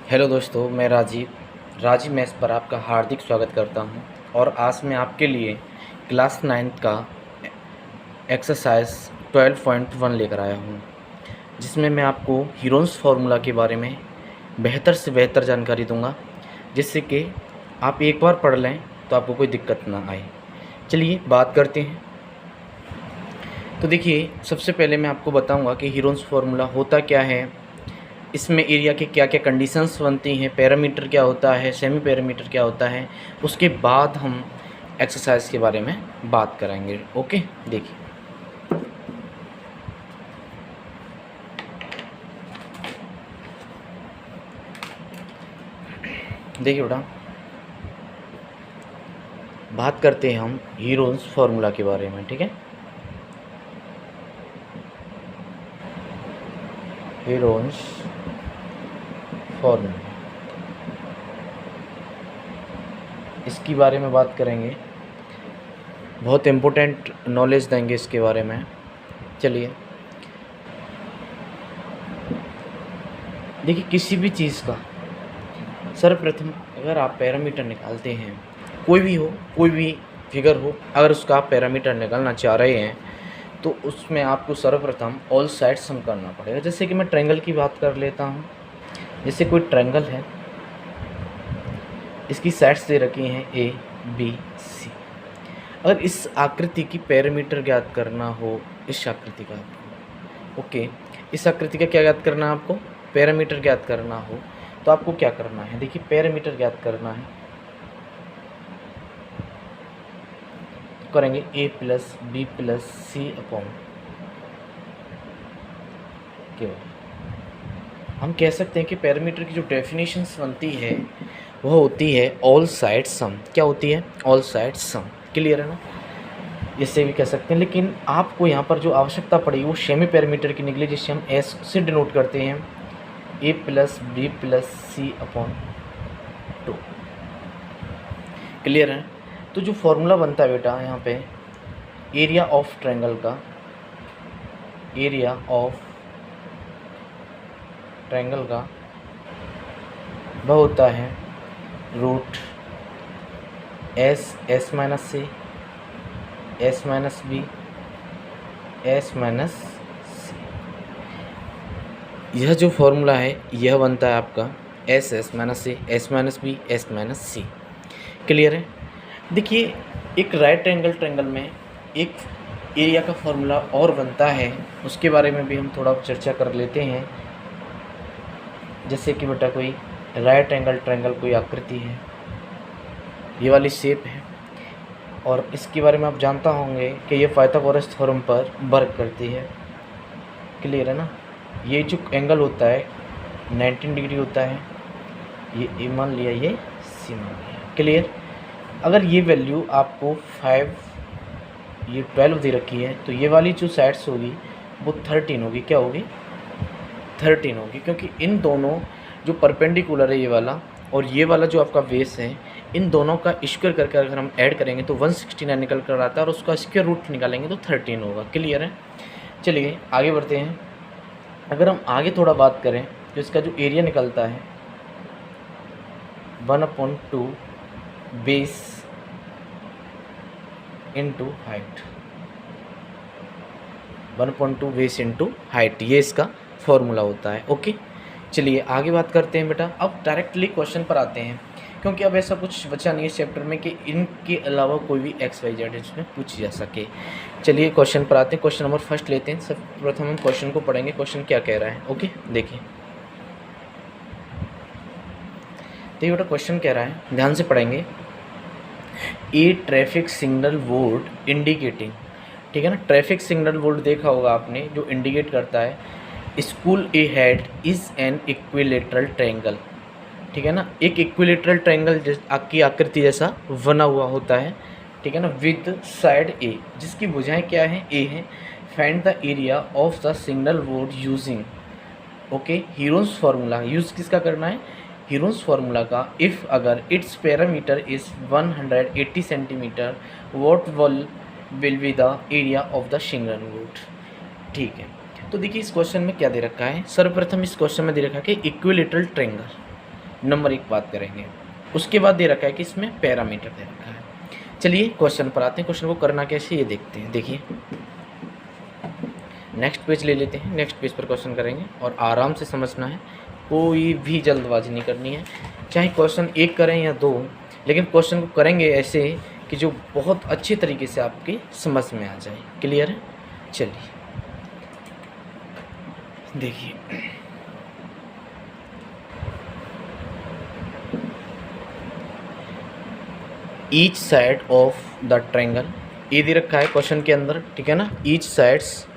Hello दोस्तों, मैं Rajiv mess पर आपका हार्दिक स्वागत करता हूं। और आज मैं आपके लिए क्लास 9th का एक्सरसाइज 12.1 लेकर आया हूं, जिसमें मैं आपको हीरोन्स फार्मूला के बारे में बेहतर से बेहतर जानकारी दूंगा, जिससे कि आप एक बार पढ़ लें तो आपको कोई दिक्कत ना आए। चलिए बात करते हैं। तो देखिए, सबसे पहले मैं आपको बताऊंगा कि हीरोन्स फार्मूला होता क्या है, इसमें एरिया के क्या क्या कंडीशंस बनती हैं, पैरामीटर क्या होता है, सेमी पैरामीटर क्या होता है। उसके बाद हम एक्सरसाइज के बारे में बात करेंगे। ओके, देखिए बेटा, बात करते हैं हम हीरोन्स फार्मूला के बारे में। ठीक है, हीरोन्स फार्मूला, इसके बारे में बात करेंगे, बहुत इम्पोर्टेंट नॉलेज देंगे इसके बारे में। चलिए देखिए, किसी भी चीज़ का सर्वप्रथम अगर आप पैरामीटर निकालते हैं, कोई भी हो, कोई भी फिगर हो, अगर उसका आप पैरामीटर निकालना चाह रहे हैं तो उसमें आपको सर्वप्रथम ऑल साइड्स सम करना पड़ेगा। जैसे कि मैं ट्रायंगल की बात कर लेता हूँ। जैसे कोई ट्रायंगल है, इसकी साइड्स दे रखी हैं ए बी सी। अगर इस आकृति की पैरामीटर ज्ञात करना हो, इस आकृति का आपको, ओके, इस आकृति का क्या ज्ञात करना है आपको, पैरामीटर ज्ञात करना हो, तो आपको क्या करना है, देखिए पैरामीटर ज्ञात करना है, तो करेंगे a plus B plus C upon केवल। हम कह सकते हैं कि पैरामीटर की जो डेफिनेशंस बनती है वह होती है ऑल साइड सम। क्या होती है? ऑल साइड सम। क्लियर है ना? इससे भी कह सकते हैं, लेकिन आपको यहाँ पर जो आवश्यकता पड़ी वो सेमी पैरामीटर की निकली, जिससे हम एस से डिनोट करते हैं, a plus B plus C upon 2। Clear है? तो जो फॉर्मूला बनता है बेटा यहाँ पे एरिया ऑफ ट्रायंगल का, एरिया ऑफ ट्रायंगल का वह होता है root S minus C, S minus B, S minus C. यह जो फॉर्मूला है यह बनता है आपका S minus C, S minus B, S minus C. Clear है? देखिए, एक राइट एंगल ट्रायंगल में एक एरिया का फॉर्मूला और बनता है, उसके बारे में भी हम थोड़ा चर्चा कर लेते हैं। जैसे कि बेटा कोई राइट एंगल ट्रायंगल कोई आकृति है, ये वाली शेप है, और इसके बारे में आप जानता होंगे कि ये पाइथागोरस थ्योरम पर वर्क करती है। क्लियर है ना? ये जो एंगल होता है 19 डिग्री होता है, ये ए मान लिया, ये सी मान लिया। क्लियर? अगर ये वैल्यू आपको 5, ये 12 दे रखी है, तो ये वाली जो साइड्स होगी वो 13 होगी। क्या होगी? 13 होगी, क्योंकि इन दोनों जो परपेंडिकुलर है ये वाला और ये वाला जो आपका बेस है, इन दोनों का स्क्वायर करके अगर हम ऐड करेंगे तो 169 निकल कर आता है, और उसका स्क्वायर रूट निकालेंगे तो 13 होगा। क्लियर है? चलिए आगे बढ़ते हैं। अगर हम आगे थोड़ा बात करें तो इसका जो एरिया निकलता है 1/2 base into height, 1/2 base into height, ये इसका फॉर्मूला होता है। ओके, चलिए आगे बात करते हैं बेटा। अब डायरेक्टली क्वेश्चन पर आते हैं, क्योंकि अब ऐसा कुछ बचा नहीं है चैप्टर में कि इनके अलावा कोई भी एक्स वाई जेड इसमें पूछी जा सके। चलिए क्वेश्चन पर आते हैं। क्वेश्चन नंबर फर्स्ट लेते हैं। सब प्रथम हम क्वेश्चन को पढ़ेंगे, क्वेश्चन क्या कह रहा है। ओके, देखिए बेटा, क्वेश्चन कह रहा है, ध्यान से पढ़ेंगे। ए ट्रैफिक सिग्नल बोर्ड इंडिकेटिंग, ठीक है ना, ट्रैफिक सिग्नल बोर्ड देखा होगा आपने, जो इंडिकेट करता है school A head is an equilateral triangle. ठीक है ना, एक इक्विलेटरल ट्रायंगल की आकृति जैसा बना हुआ होता है, ठीक है ना, विद साइड ए, जिसकी भुजाएं क्या है? ए है। Find the area of the signal board using, okay, Heron's formula. Use किसका करना है? हीरोन्स फार्मूला का। इफ़ अगर it's parameter is 180 centimetre, what will be the area of the signal board. ठीक है, तो देखिए इस क्वेश्चन में क्या दे रखा है। सर्वप्रथम इस क्वेश्चन में दे रखा है कि इक्विलेटरल ट्रायंगल, नंबर 1 बात करेंगे। उसके बाद दे रखा है कि इसमें पैरामीटर दे रखा है। चलिए क्वेश्चन पर आते हैं। क्वेश्चन को करना कैसे ये देखते हैं। देखिए नेक्स्ट पेज ले लेते हैं, नेक्स्ट पेज पर क्वेश्चन करेंगे और आराम से समझना है, कोई भी जल्दबाजी नहीं करनी है। चाहे क्वेश्चन 1 करें या 2, लेकिन क्वेश्चन को करेंगे ऐसे कि जो बहुत अच्छे तरीके से आपके समझ में आ जाए। क्लियर है? चलिए देखिए each side of the triangle, ये दे रखा है क्वेश्चन के अंदर, ठीक है ना। ईच साइड्स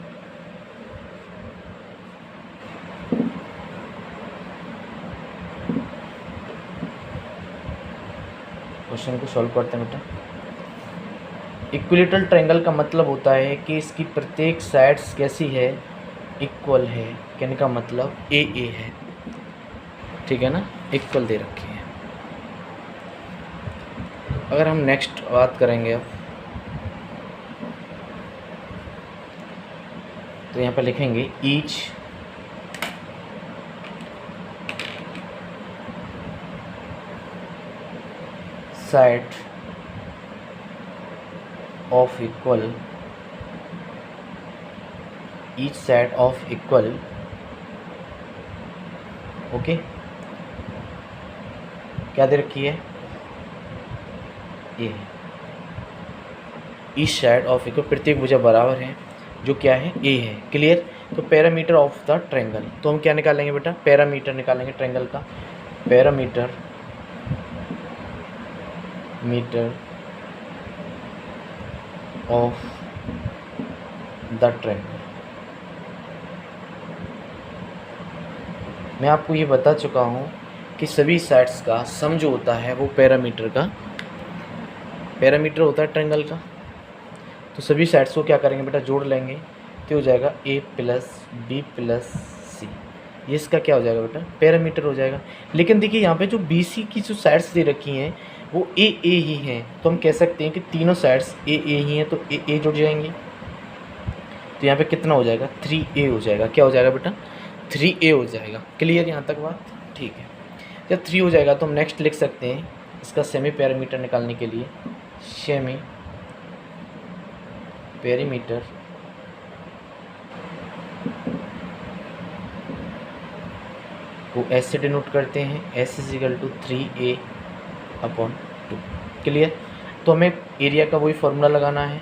क्वेश्चन को सॉल्व करते हैं बेटा। इक्विलेटरल ट्रायंगल का मतलब होता है कि इसकी प्रत्येक साइड्स कैसी है, इक्वल है। कहने का मतलब ए है, ठीक है ना, इक्वल दे रखी है। अगर हम नेक्स्ट बात करेंगे अब, तो यहाँ पर लिखेंगे each side of equal, each side of equal, okay, क्या दे रखी है, ए। ईच साइड ऑफ इक्वल, प्रत्येक भुजा बराबर है, जो क्या है, ए है। क्लियर? तो पैरामीटर ऑफ द ट्रायंगल, तो हम क्या निकालेंगे बेटा, पैरामीटर निकालेंगे ट्रायंगल का। Parameter of the triangle. मैं आपको ये बता चुका हूँ कि सभी साइड्स का सम जो होता है वो पैरामीटर होता है ट्रायंगल का। तो सभी साइड्स को क्या करेंगे बेटा, जोड़ लेंगे, तो हो जाएगा a + b + c। ये इसका क्या हो जाएगा बेटा, पैरामीटर हो जाएगा। लेकिन देखिए यहाँ पे जो BC की जो साइड्स दे रखी हैं वो a ही हैं, तो हम कह सकते हैं कि तीनों साइड्स a ही हैं, तो a जुड़ जाएंगे। तो यहाँ पे कितना हो जाएगा, 3a हो जाएगा। क्या हो जाएगा बेटा, 3a हो जाएगा। क्लियर यहाँ तक बात? ठीक है। जब 3 हो जाएगा तो हम नेक्स्ट लिख सकते हैं इसका सेमी पैरामीटर निकालने के लिए। सेमी पैरामीटर को S से डिनोट करते हैं, S = 3a/2। क्लियर? तो हमें एरिया का वही फार्मूला लगाना है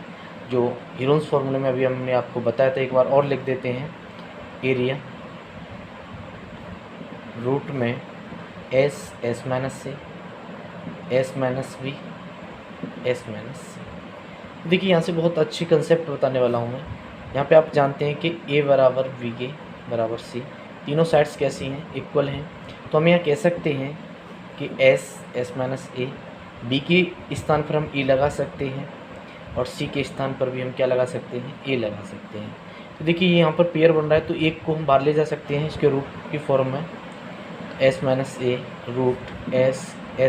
जो हीरोन्स फार्मूले में अभी हमने आपको बताया था। एक बार और लिख देते हैं, एरिया रूट में S - C, S - B, S - C। देखिए यहाँ से बहुत अच्छी कंसेप्ट बताने वाला हूँ मैं। यहाँ पे आप जानते हैं कि A = VK = C, तीनों साइड्स कैसी हैं, इक्वल हैं। तो हम यहाँ कह सकते हैं कि S - A, B के स्थान पर हम E लगा सकते हैं और C के स्थान पर भी हम क्या लगा सकते हैं, A लगा सकते हैं। तो देखिए यहाँ पर पेयर बन रहा है, तो एक को हम बाहर ले जा सकते हैं इसके रूट की फॉर्म में, S - A root S - A।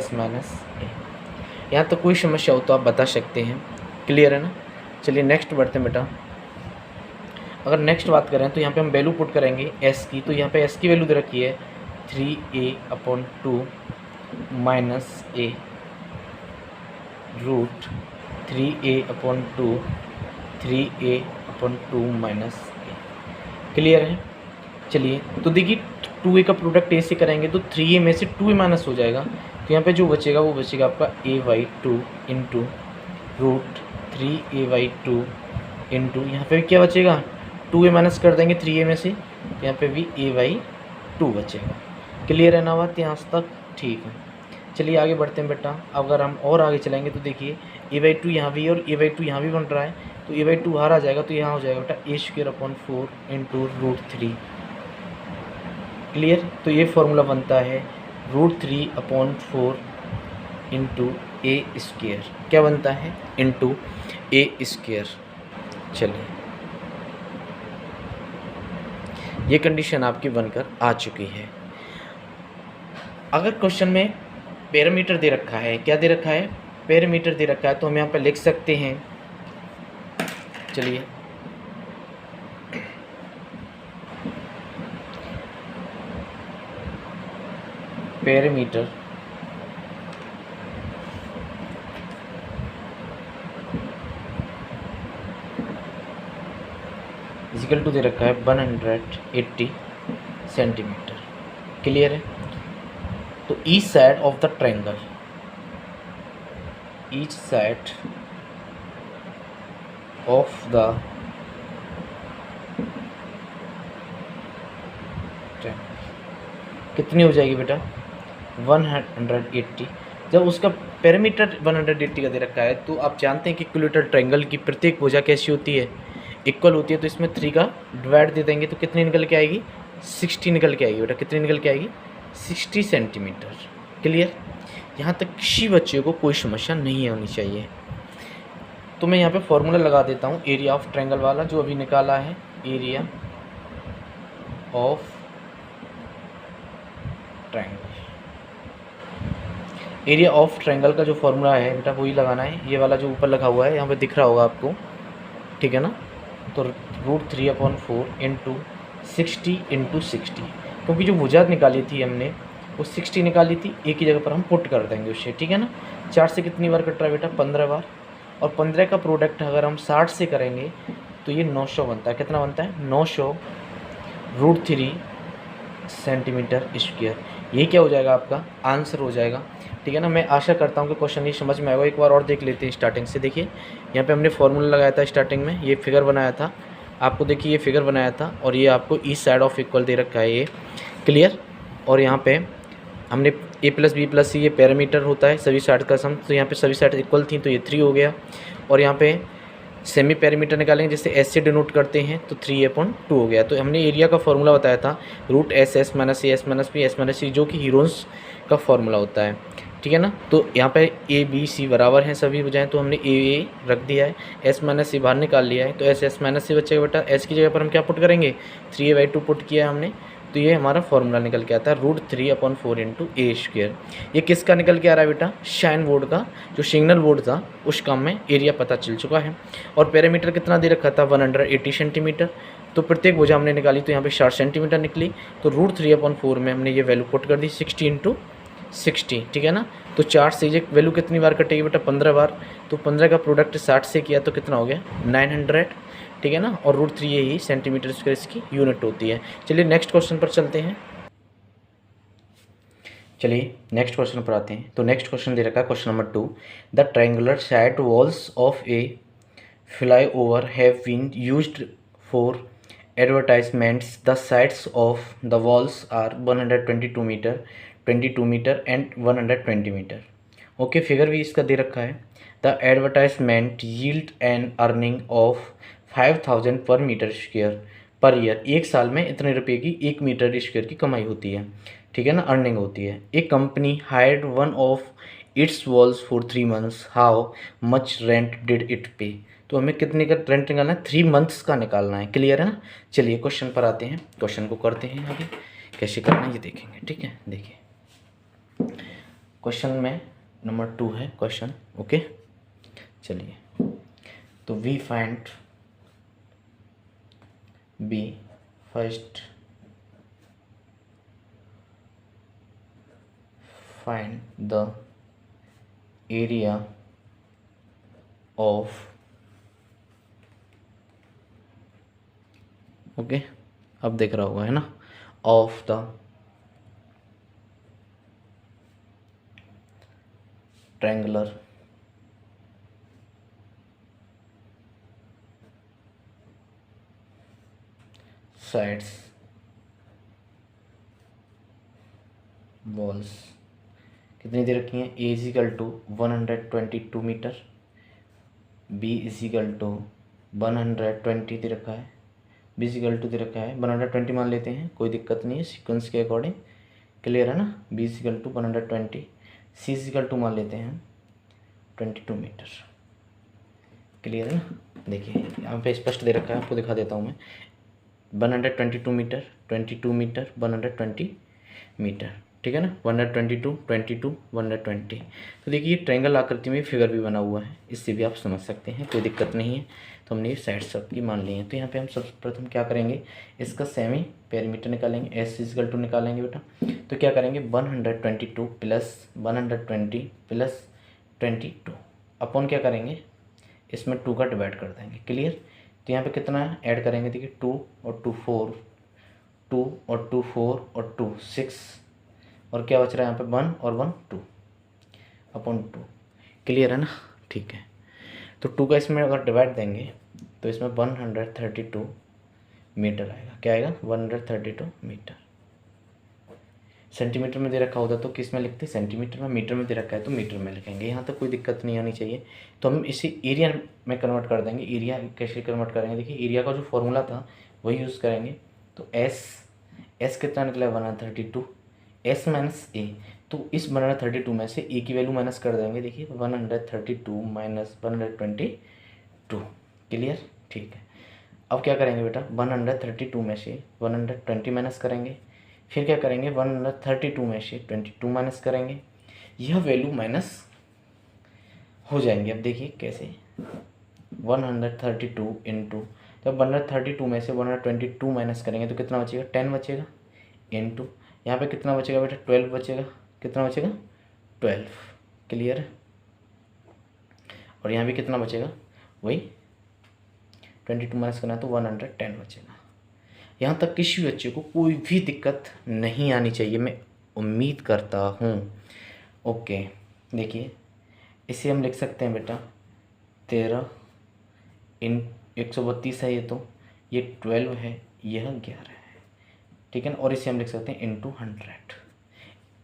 यहाँ तो कोई समस्या हो तो आप बता सकते हैं। क्लियर है ना? चलिए नेक्स्ट बढ़ते हैं बेटा। अगर नेक्स्ट बात करें तो यहाँ पे हम वैल्यू पुट करेंगे S की। तो यहाँ पे S की वैल्यू दे रखी है 3a/2 - a root 3a/2 3a/2 - a। Clear है? चलिए तो देखिए 2a का प्रोडक्ट a से करेंगे तो 3a में से 2a माइनस हो जाएगा। तो यहाँ पे जो बचेगा वो बचेगा आपका a/2 into root 3a/2 into, यहाँ पे क्या बचेगा, 2a माइनस कर देंगे 3a में से, तो यहाँ पे भी a/2 बचेगा। क्लियर है ना बात यहाँ तक? ठीक है। चलिए आगे बढ़ते हैं बेटा। अगर हम और आगे चलेंगे तो देखिए a/2 यहाँ भी और a/2 यहाँ भी बन रहा है, तो a/2 बाहर आ जाएगा, तो यहाँ हो जाएगा बेटा a² / 4 इंटू रूट 3। क्लियर? तो ये फॉर्मूला बनता है √3/4 इंटू a²। क्या बनता है, इंटू a²। चलिए ये कंडीशन आपकी बनकर आ चुकी है। अगर क्वेश्चन में पैरामीटर दे रखा है, क्या दे रखा है, पैरामीटर दे रखा है, तो हम यहाँ पर लिख सकते हैं, चलिए पेरीमीटर इजिकल टू दे रखा है 180 सेंटीमीटर। क्लियर है। तो each side of the triangle, each side of the कितनी हो जाएगी बेटा 180। जब उसका पेरीमीटर 180 का दे रखा है तो आप जानते हैं कि इक्विलेटरल ट्रायंगल की प्रत्येक भुजा कैसी होती है, इक्वल होती है। तो इसमें 3 का डिवाइड दे देंगे तो कितनी निकल के आएगी 60 निकल के आएगी बेटा। कितनी निकल के आएगी 60 सेंटीमीटर। क्लियर। यहाँ तक किसी बच्चे को कोई समस्या नहीं होनी चाहिए। तो मैं यहाँ पे फॉर्मूला लगा देता हूँ एरिया ऑफ ट्रायंगल वाला जो अभी निकाला है। Area of triangle, area of triangle का जो फॉर्मूला है बेटा वही लगाना है। ये वाला जो ऊपर लगा हुआ है यहाँ पे दिख रहा होगा आपको, ठीक है ना। तो √3/4 इंटू 60 इंटू 60, क्योंकि जो भुजा निकाली थी हमने वो 60 निकाली थी, एक ही जगह पर हम पुट कर देंगे उससे, ठीक है ना। 4 से कितनी बार कट रहा है बेटा 15 बार, और 15 का प्रोडक्ट अगर हम 60 से करेंगे तो ये 900 बनता है। कितना बनता है 900 √3 सेंटीमीटर स्क्वायर। ये क्या हो जाएगा आपका आंसर हो जाएगा, ठीक है ना। मैं आशा करता हूँ कि क्वेश्चन ये समझ में आएगा। एक बार और देख लेते हैं स्टार्टिंग से। देखिए यहाँ पे हमने फॉर्मूला लगाया था स्टार्टिंग में, ये फिगर बनाया था आपको, देखिए ये फिगर बनाया था और ये आपको ईच साइड ऑफ इक्वल दे रखा है ये। क्लियर। और यहाँ पे हमने a + b + c ये पैरामीटर होता है सभी साइड का सम, तो यहाँ पे सभी साइड इक्वल थी तो ये 3 हो गया। और यहाँ पे सेमी पैरामीटर निकालेंगे जैसे एस से डिनोट करते हैं तो 3/2 हो गया। तो हमने एरिया का फॉर्मूला बताया था √SS - A S - B S - C, जो कि हीरोन्स का फॉर्मूला होता है, ठीक है ना। तो यहाँ पे A B C बराबर हैं सभी बजाएँ, तो हमने A रख दिया है, S - C बाहर निकाल लिया है, तो SS - C बचेगा बेटा। S की जगह पर हम क्या पुट करेंगे 3/2 पुट किया है हमने, तो ये हमारा फॉर्मूला निकल के आता है √3/4 इंटू A²। ये किसका निकल के आ रहा है बेटा शाइन बोर्ड का, जो सिग्नल बोर्ड था उस काम में एरिया पता चल चुका है। और पैरामीटर कितना दे रखा था 180 सेंटीमीटर। तो प्रत्येक भुजा हमने निकाली तो यहाँ पे 60 सेंटीमीटर निकली, तो √3/4 में हमने ये वैल्यू पुट कर दी 60 इंटू 60, ठीक है ना। तो 4 से ये वैल्यू कितनी बार कटेगी बेटा 15 बार, तो 15 का प्रोडक्ट 60 से किया तो कितना हो गया 900, ठीक है ना। और √3 यही सेंटीमीटर स्क्वायर इसकी यूनिट होती है। चलिए नेक्स्ट क्वेश्चन पर चलते हैं। चलिए नेक्स्ट क्वेश्चन पर आते हैं। तो नेक्स्ट क्वेश्चन दे रखा है question number 2, the triangular side walls of a flyover have been used for advertisements. The sides of the walls are 122 metre, 22 metre and 120 metre. Okay, figure भी इसका दे रखा है। The advertisement yield an earning of 5000 per metre square per year. एक साल में इतने रुपये की 1 मीटर स्क्वायर की कमाई होती है, ठीक है ना, अर्निंग होती है। एक company hired one of its walls for 3 months, how much rent did it पे। तो हमें कितने का रेंट निकालना है 3 मंथ्स का निकालना है। क्लियर है ना। चलिए क्वेश्चन पर आते हैं, क्वेश्चन को करते हैं आगे कैसे करना है ये देखेंगे, ठीक है। देखिए क्वेश्चन में नंबर 2 है क्वेश्चन, ओके। चलिए तो we find be first find the area of, okay अब देख रहा होगा है ना, of the triangular sides walls. कितनी दे रखी हैं A = 122 मीटर, B = 120 दे रखा है, B = दे रखा है 120 मान लेते हैं, कोई दिक्कत नहीं है सीक्वेंस के अकॉर्डिंग। क्लियर है ना। B = 120, C = मान लेते हैं 22 मीटर। क्लियर है ना। देखिए यहाँ पे स्पष्ट दे रखा है, आपको दिखा देता हूँ मैं। 122 मीटर, 22 मीटर, 120 मीटर। ठीक है ना, 122, 22, 120। तो देखिए ट्रायंगल आकृति में फिगर भी बना हुआ है, इससे भी आप समझ सकते हैं, कोई दिक्कत नहीं है। तो हमने ये साइड सबकी मान ली है। तो यहाँ पे हम सर्वप्रथम क्या करेंगे, इसका सेमी पेरीमीटर निकालेंगे, एस इजकल टू निकालेंगे बेटा। तो क्या करेंगे, 122 प्लस 120 प्लस 22 अपॉन क्या करेंगे, इसमें 2 का डिवाइड कर देंगे। क्लियर। तो यहाँ पे कितना ऐड करेंगे, देखिए 2 और 2 4, 2 और 2 4 और 2 6, और क्या बच रहा है यहाँ पे 1 और 1 2 अपॉन 2। क्लियर है ना, ठीक है। तो 2 का इसमें अगर डिवाइड देंगे तो इसमें 132 मीटर आएगा। क्या आएगा, 132 मीटर। सेंटीमीटर में दे रखा होता तो किस में लिखते, सेंटीमीटर में। मीटर में दे रखा है तो मीटर में लिखेंगे, यहाँ तक कोई दिक्कत नहीं आनी चाहिए। तो हम इसे एरिया में कन्वर्ट कर देंगे। एरिया कैसे कन्वर्ट करेंगे, देखिए एरिया का जो फॉर्मूला था वही यूज़ करेंगे। तो एस कितना निकला, 132, एस माइनस ए। तो इस 132 में से ए की वैल्यू माइनस कर देंगे। देखिए 132 माइनस 122। क्लियर, ठीक है। अब क्या करेंगे बेटा, 132 में से 120 माइनस करेंगे, फिर क्या करेंगे 132 में से 22 माइनस करेंगे, यह वैल्यू माइनस हो जाएंगे। अब देखिए कैसे, 132 इंटू, जब 132 में से 122 माइनस करेंगे तो कितना बचेगा, 10 बचेगा, इंटू यहाँ पे कितना बचेगा बेटा, 12 बचेगा। कितना बचेगा, 12। क्लियर है। और यहाँ भी कितना बचेगा, वही 22 माइनस करना है तो 110 बचेगा। यहाँ तक किसी बच्चे को कोई भी दिक्कत नहीं आनी चाहिए, मैं उम्मीद करता हूँ। ओके, देखिए इसे हम लिख सकते हैं बेटा 13 इन 132 है ये, तो ये 12 है, यह 11 है। ठीक है ना। और इसे हम लिख सकते हैं इंटू 100।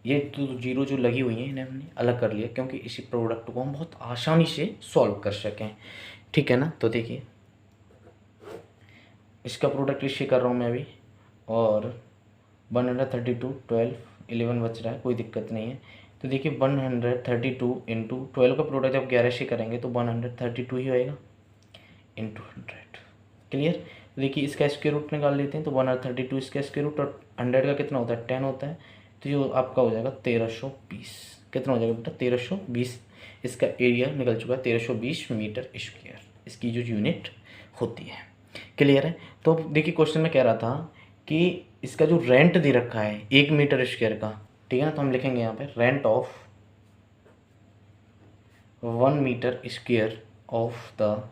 ये तो जीरो जो लगी हुई हैं इन्हें हमने अलग कर लिया, क्योंकि इसी प्रोडक्ट को हम बहुत आसानी से सॉल्व कर सकें। ठीक है ना। तो देखिए इसका प्रोडक्ट इससे कर रहा हूँ मैं अभी, और 132, 12, 11 बच रहा है, कोई दिक्कत नहीं है। तो देखिए 132 इंटू 12 का प्रोडक्ट जब 11 से करेंगे तो 132 ही होएगा इंटू 100। क्लियर। तो देखिए इसका स्क्वायर रूट निकाल लेते हैं। तो 132 इसका स्क्वायर रूट, और 100 का कितना होता है, 10 होता है। तो ये आपका हो जाएगा 1320। कितना हो जाएगा बेटा, 1320। इसका एरिया निकल चुका है 1320 मीटर स्क्वायर, इसकी जो यूनिट होती है। क्लियर है। तो देखिए क्वेश्चन में कह रहा था कि इसका जो रेंट दे रखा है 1 मीटर स्क्वायर का, ठीक है ना। तो हम लिखेंगे यहाँ पे rent of 1 metre square of the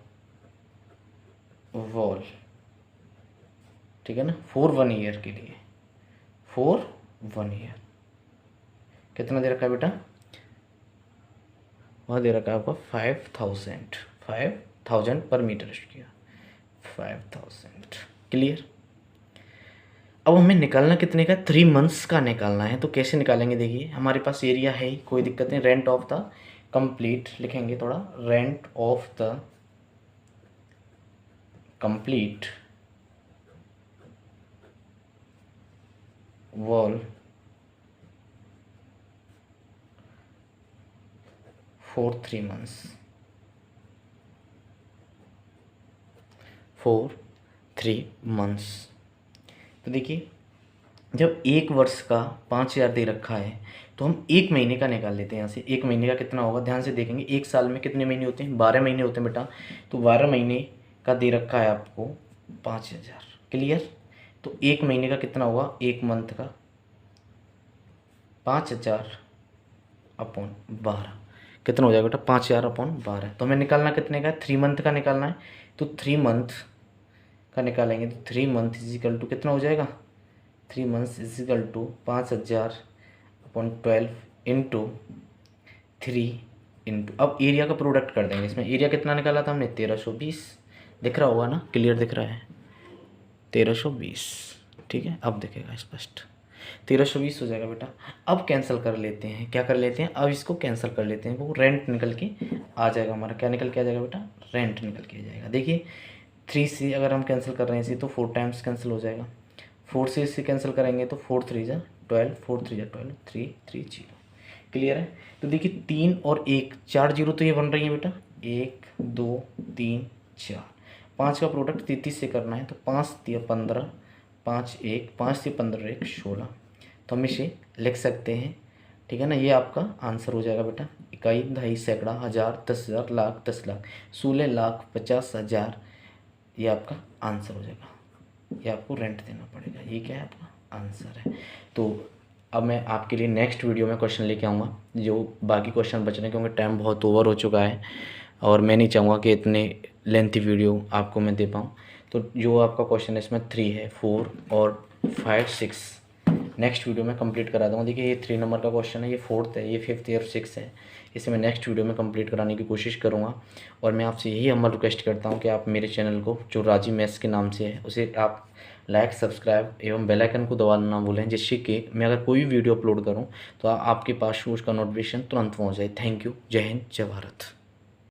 wall, ठीक है ना, फॉर 1 ईयर के लिए, फॉर 1 ईयर। कितना दे रखा है बेटा, वह दे रखा है आपको 5000 पर मीटर स्क्वायर, 5000। क्लियर। अब हमें निकालना कितने का, 3 मंथ्स का निकालना है। तो कैसे निकालेंगे, देखिए हमारे पास एरिया है ही, कोई दिक्कत नहीं। रेंट ऑफ द कंप्लीट लिखेंगे थोड़ा, rent of the complete wall for 3 months, for 3 months. तो देखिए जब 1 वर्ष का 5000 दे रखा है तो हम 1 महीने का निकाल लेते हैं। यहाँ से 1 महीने का कितना होगा, ध्यान से देखेंगे। 1 साल में कितने महीने होते हैं, 12 महीने होते हैं बेटा। तो 12 महीने का दे रखा है आपको 5000। क्लियर। तो 1 महीने का कितना हुआ, 1 मंथ का 5000 अपॉन 12, कितना हो जाएगा बेटा, 5000 अपॉन 12। तो हमें निकालना कितने का है, 3 मंथ का निकालना है। तो 3 मंथ का निकालेंगे तो 3 मंथ इजिकल टू कितना हो जाएगा, 3 months is equal to 5000 upon 12 into 3 into, अब एरिया का प्रोडक्ट कर देंगे। इसमें एरिया कितना निकाला था हमने, 1320। दिख रहा होगा ना, क्लियर दिख रहा है, 1320। ठीक है, अब दिखेगा स्पष्ट, 1320 हो जाएगा बेटा। अब कैंसिल कर लेते हैं, क्या कर लेते हैं, अब इसको कैंसिल कर लेते हैं। वो रेंट निकल के आ जाएगा हमारा, क्या निकल के आ जाएगा बेटा, रेंट निकल के आ जाएगा। देखिए 3 से अगर हम कैंसिल कर रहे हैं इसे तो 4 टाइम्स कैंसिल हो जाएगा। 4 से इससे कैंसिल करेंगे तो 4 3 जा 12, 4 3 जा 12, 3 3 0। क्लियर है। तो देखिए 3 और 1, 4 जीरो तो ये बन रही है बेटा, 1 2 3 4। 5 का प्रोडक्ट 33 से करना है तो 5 3 15, 5 1, 5 से 15 1 16। तो हम इसे लिख सकते हैं, ठीक है ना। ये आपका आंसर हो जाएगा बेटा। इकाई, दहाई, सैकड़ा, हज़ार, 10,000, लाख, 10 लाख, 16 लाख 50,000, ये आपका आंसर हो जाएगा। ये आपको रेंट देना पड़ेगा, ये क्या है आपका आंसर है। तो अब मैं आपके लिए नेक्स्ट वीडियो में क्वेश्चन लेके आऊँगा, जो बाकी क्वेश्चन बच रहे हैं, क्योंकि टाइम बहुत ओवर हो चुका है और मैं नहीं चाहूँगा कि इतने लेंथी वीडियो आपको मैं दे पाऊँ। तो जो आपका क्वेश्चन है इसमें 3 है, 4 और 5, 6 नेक्स्ट वीडियो में कंप्लीट करा दूँगा। देखिए ये 3 नंबर का क्वेश्चन है, ये 4th है, ये 5th और 6th है। इसे मैं नेक्स्ट वीडियो में कंप्लीट कराने की कोशिश करूँगा। और मैं आपसे यही हम्बल रिक्वेस्ट करता हूँ कि आप मेरे चैनल को, जो राजी मैथ्स के नाम से है, उसे आप लाइक, सब्सक्राइब एवं बेल आइकन को दबाना ना भूलें, जिससे कि मैं अगर कोई वीडियो अपलोड करूँ तो आपके पास उसका नोटिफिकेशन तुरंत पहुँच जाए। Thank you. जय हिंद, जय भारत।